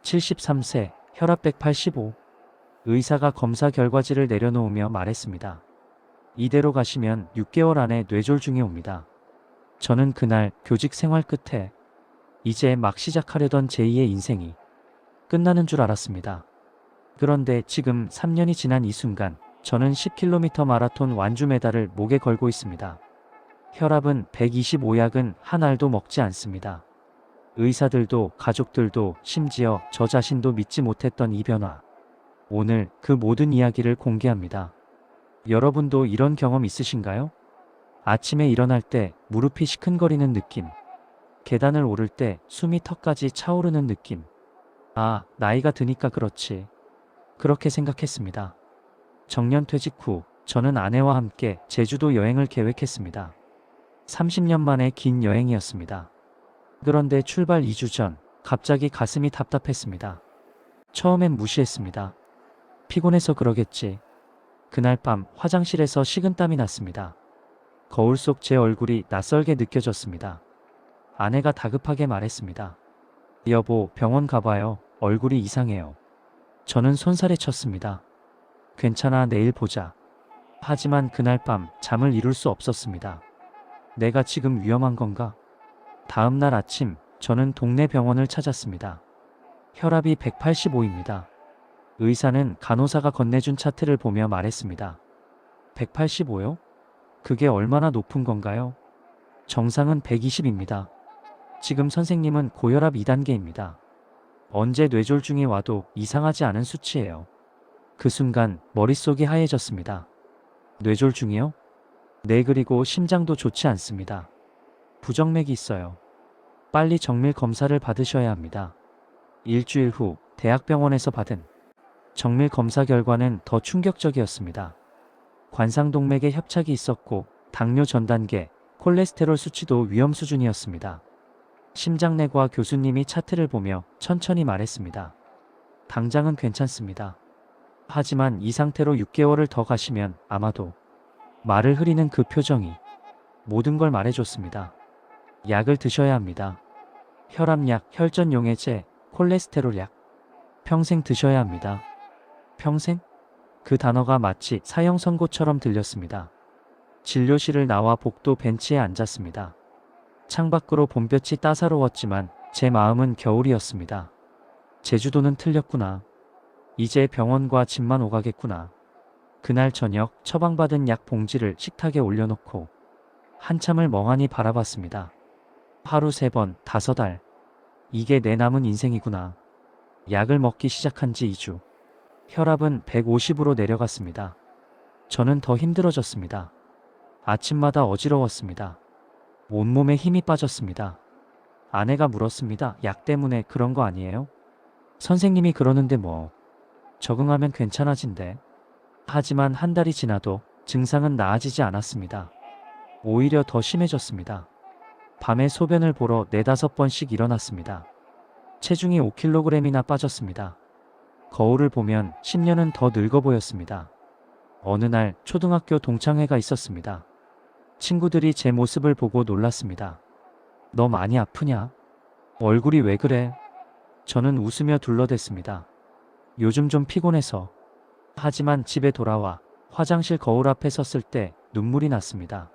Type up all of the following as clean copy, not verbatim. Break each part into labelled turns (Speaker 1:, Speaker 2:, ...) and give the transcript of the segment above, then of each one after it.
Speaker 1: 73세, 혈압 185. 의사가 검사 결과지를 내려놓으며 말했습니다. 이대로 가시면 6개월 안에 뇌졸중이 옵니다. 저는 그날 교직 생활 끝에 이제 막 시작하려던 제2의 인생이 끝나는 줄 알았습니다. 그런데 지금 3년이 지난 이 순간 저는 10km 마라톤 완주 메달을 목에 걸고 있습니다. 혈압은 125, 약은 한 알도 먹지 않습니다. 의사들도 가족들도 심지어 저 자신도 믿지 못했던 이 변화. 오늘 그 모든 이야기를 공개합니다. 여러분도 이런 경험 있으신가요? 아침에 일어날 때 무릎이 시큰거리는 느낌. 계단을 오를 때 숨이 턱까지 차오르는 느낌. 아, 나이가 드니까 그렇지. 그렇게 생각했습니다. 정년퇴직 후 저는 아내와 함께 제주도 여행을 계획했습니다. 30년 만에 긴 여행이었습니다. 그런데 출발 2주 전 갑자기 가슴이 답답했습니다. 처음엔 무시했습니다. 피곤해서 그러겠지. 그날 밤 화장실에서 식은땀이 났습니다. 거울 속 제 얼굴이 낯설게 느껴졌습니다. 아내가 다급하게 말했습니다. 여보, 병원 가봐요. 얼굴이 이상해요. 저는 손살에 쳤습니다. 괜찮아, 내일 보자. 하지만 그날 밤 잠을 이룰 수 없었습니다. 내가 지금 위험한 건가? 다음 날 아침 저는 동네 병원을 찾았습니다. 혈압이 185입니다. 의사는 간호사가 건네준 차트를 보며 말했습니다. 185요? 그게 얼마나 높은 건가요? 정상은 120입니다. 지금 선생님은 고혈압 2단계입니다. 언제 뇌졸중이 와도 이상하지 않은 수치예요. 그 순간 머릿속이 하얘졌습니다. 뇌졸중이요? 네, 그리고 심장도 좋지 않습니다. 부정맥이 있어요. 빨리 정밀 검사를 받으셔야 합니다. 일주일 후 대학병원에서 받은 정밀 검사 결과는 더 충격적이었습니다. 관상동맥에 협착이 있었고 당뇨 전 단계, 콜레스테롤 수치도 위험 수준이었습니다. 심장내과 교수님이 차트를 보며 천천히 말했습니다. 당장은 괜찮습니다. 하지만 이 상태로 6개월을 더 가시면 아마도. 말을 흐리는 그 표정이 모든 걸 말해줬습니다. 약을 드셔야 합니다. 혈압약, 혈전용해제, 콜레스테롤 약. 평생 드셔야 합니다. 평생? 그 단어가 마치 사형 선고처럼 들렸습니다. 진료실을 나와 복도 벤치에 앉았습니다. 창밖으로 봄볕이 따사로웠지만 제 마음은 겨울이었습니다. 제주도는 틀렸구나. 이제 병원과 집만 오가겠구나. 그날 저녁 처방받은 약 봉지를 식탁에 올려놓고 한참을 멍하니 바라봤습니다. 하루 3번, 5알. 이게 내 남은 인생이구나. 약을 먹기 시작한 지 2주. 혈압은 150으로 내려갔습니다. 저는 더 힘들어졌습니다. 아침마다 어지러웠습니다. 온몸에 힘이 빠졌습니다. 아내가 물었습니다. 약 때문에 그런 거 아니에요? 선생님이 그러는데 뭐. 적응하면 괜찮아진대. 하지만 한 달이 지나도 증상은 나아지지 않았습니다. 오히려 더 심해졌습니다. 밤에 소변을 보러 4~5번씩 일어났습니다. 체중이 5kg이나 빠졌습니다. 거울을 보면 10년은 더 늙어 보였습니다. 어느 날 초등학교 동창회가 있었습니다. 친구들이 제 모습을 보고 놀랐습니다. 너 많이 아프냐? 얼굴이 왜 그래? 저는 웃으며 둘러댔습니다. 요즘 좀 피곤해서. 하지만 집에 돌아와 화장실 거울 앞에 섰을 때 눈물이 났습니다.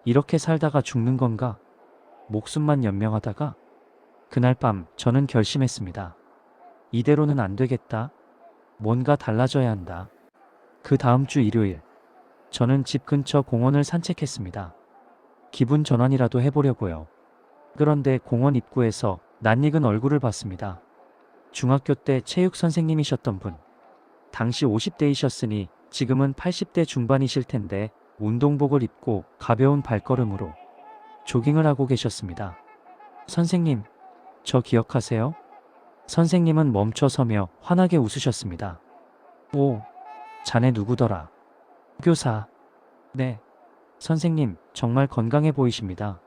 Speaker 1: 이렇게 살다가 죽는 건가? 목숨만 연명하다가? 그날 밤 저는 결심했습니다. 이대로는 안 되겠다. 뭔가 달라져야 한다. 그 다음 주 일요일, 저는 집 근처 공원을 산책했습니다. 기분 전환이라도 해보려고요. 그런데 공원 입구에서 낯익은 얼굴을 봤습니다. 중학교 때 체육 선생님이셨던 분. 당시 50대이셨으니 지금은 80대 중반이실 텐데 운동복을 입고 가벼운 발걸음으로 조깅을 하고 계셨습니다. 선생님, 저 기억하세요? 선생님은 멈춰서며 환하게 웃으셨습니다. 오, 자네 누구더라? 교사. 네. 선생님, 정말 건강해 보이십니다.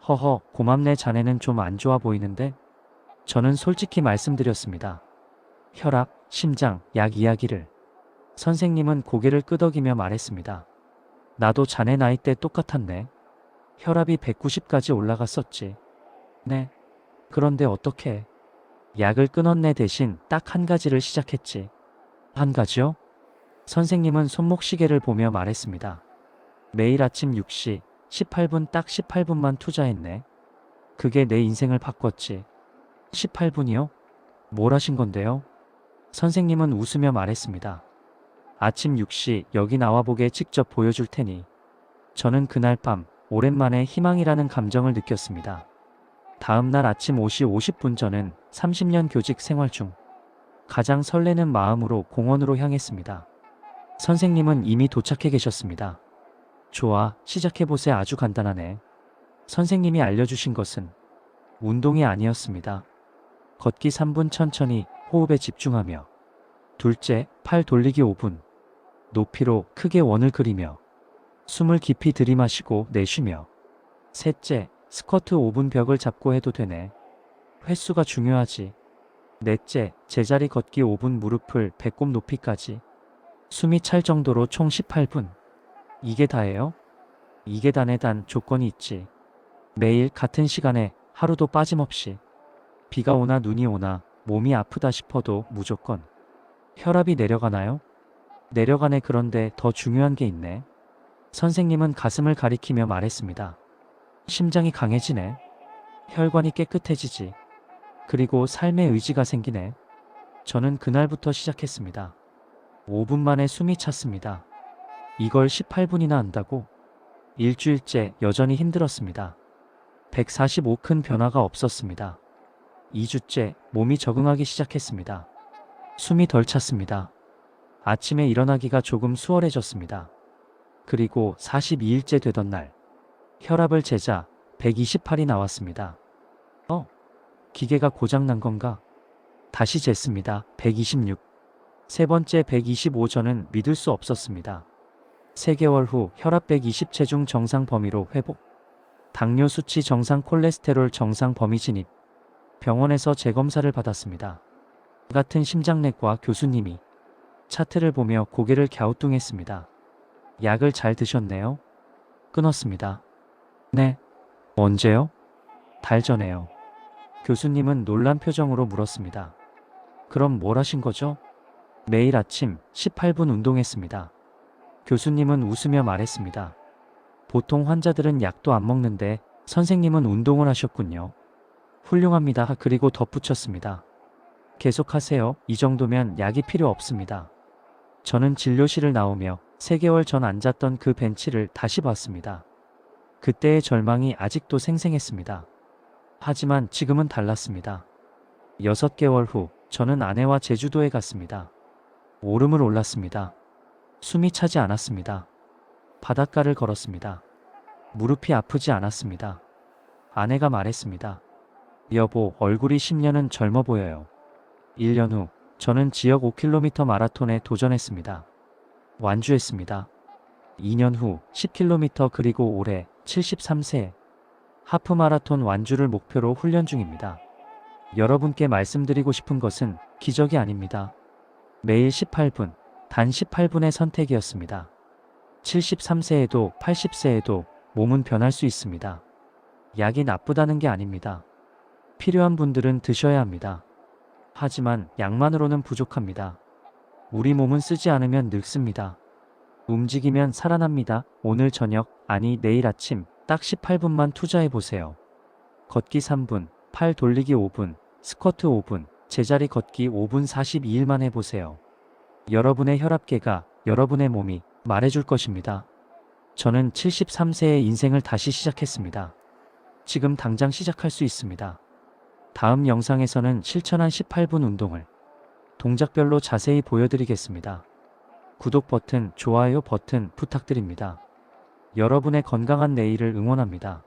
Speaker 1: 허허, 고맙네. 자네는 좀 안 좋아 보이는데? 저는 솔직히 말씀드렸습니다. 혈압, 심장, 약 이야기를. 선생님은 고개를 끄덕이며 말했습니다. 나도 자네 나이 때 똑같았네. 혈압이 190까지 올라갔었지. 네. 그런데 어떻게? 약을 끊었네 대신 딱 한 가지를 시작했지. 한 가지요? 선생님은 손목시계를 보며 말했습니다. 매일 아침 6시 18분 딱 18분만 투자했네. 그게 내 인생을 바꿨지. 18분이요? 뭘 하신 건데요? 선생님은 웃으며 말했습니다. 아침 6시 여기 나와보게 직접 보여줄 테니. 저는 그날 밤 오랜만에 희망이라는 감정을 느꼈습니다. 다음 날 아침 5시 50분 저는 30년 교직 생활 중 가장 설레는 마음으로 공원으로 향했습니다. 선생님은 이미 도착해 계셨습니다. 좋아, 시작해보세. 아주 간단하네. 선생님이 알려주신 것은 운동이 아니었습니다. 걷기 3분 천천히 호흡에 집중하며, 둘째, 팔 돌리기 5분 높이로 크게 원을 그리며 숨을 깊이 들이마시고 내쉬며, 셋째, 스쿼트 5분 벽을 잡고 해도 되네. 횟수가 중요하지. 넷째, 제자리 걷기 5분 무릎을 배꼽 높이까지 숨이 찰 정도로 총 18분. 이게 다예요? 이게 다네. 단 조건이 있지. 매일 같은 시간에 하루도 빠짐없이. 비가 오나 눈이 오나 몸이 아프다 싶어도 무조건. 혈압이 내려가나요? 내려가네. 그런데 더 중요한 게 있네. 선생님은 가슴을 가리키며 말했습니다. 심장이 강해지네. 혈관이 깨끗해지지. 그리고 삶의 의지가 생기네. 저는 그날부터 시작했습니다. 5분 만에 숨이 찼습니다. 이걸 18분이나 한다고? 일주일째 여전히 힘들었습니다. 145 큰 변화가 없었습니다. 2주째 몸이 적응하기 시작했습니다. 숨이 덜 찼습니다. 아침에 일어나기가 조금 수월해졌습니다. 그리고 42일째 되던 날 혈압을 재자 128이 나왔습니다. 기계가 고장난 건가? 다시 쟀습니다. 126. 세 번째 125. 저는 믿을 수 없었습니다. 3개월 후 혈압 120 체중 정상 범위로 회복. 당뇨 수치 정상, 콜레스테롤 정상 범위 진입. 병원에서 재검사를 받았습니다. 같은 심장내과 교수님이 차트를 보며 고개를 갸우뚱했습니다. 약을 잘 드셨네요? 끊었습니다. 네. 언제요? 달 전에요. 교수님은 놀란 표정으로 물었습니다. 그럼 뭘 하신 거죠? 매일 아침 18분 운동했습니다. 교수님은 웃으며 말했습니다. 보통 환자들은 약도 안 먹는데 선생님은 운동을 하셨군요. 훌륭합니다. 그리고 덧붙였습니다. 계속하세요. 이 정도면 약이 필요 없습니다. 저는 진료실을 나오며 3개월 전 앉았던 그 벤치를 다시 봤습니다. 그때의 절망이 아직도 생생했습니다. 하지만 지금은 달랐습니다. 6개월 후 저는 아내와 제주도에 갔습니다. 오름을 올랐습니다. 숨이 차지 않았습니다. 바닷가를 걸었습니다. 무릎이 아프지 않았습니다. 아내가 말했습니다. 여보, 얼굴이 10년은 젊어 보여요. 1년 후 저는 지역 5km 마라톤에 도전했습니다. 완주했습니다. 2년 후 10km 그리고 올해 73세 하프 마라톤 완주를 목표로 훈련 중입니다. 여러분께 말씀드리고 싶은 것은 기적이 아닙니다. 매일 18분, 단 18분의 선택이었습니다. 73세에도 80세에도 몸은 변할 수 있습니다. 약이 나쁘다는 게 아닙니다. 필요한 분들은 드셔야 합니다. 하지만 약만으로는 부족합니다. 우리 몸은 쓰지 않으면 늙습니다. 움직이면 살아납니다. 오늘 저녁, 아니 내일 아침 딱 18분만 투자해 보세요. 걷기 3분, 팔 돌리기 5분, 스쿼트 5분, 제자리 걷기 5분 42일만 해보세요. 여러분의 혈압계가, 여러분의 몸이 말해줄 것입니다. 저는 73세의 인생을 다시 시작했습니다. 지금 당장 시작할 수 있습니다. 다음 영상에서는 실천한 18분 운동을 동작별로 자세히 보여드리겠습니다. 구독 버튼, 좋아요 버튼 부탁드립니다. 여러분의 건강한 내일을 응원합니다.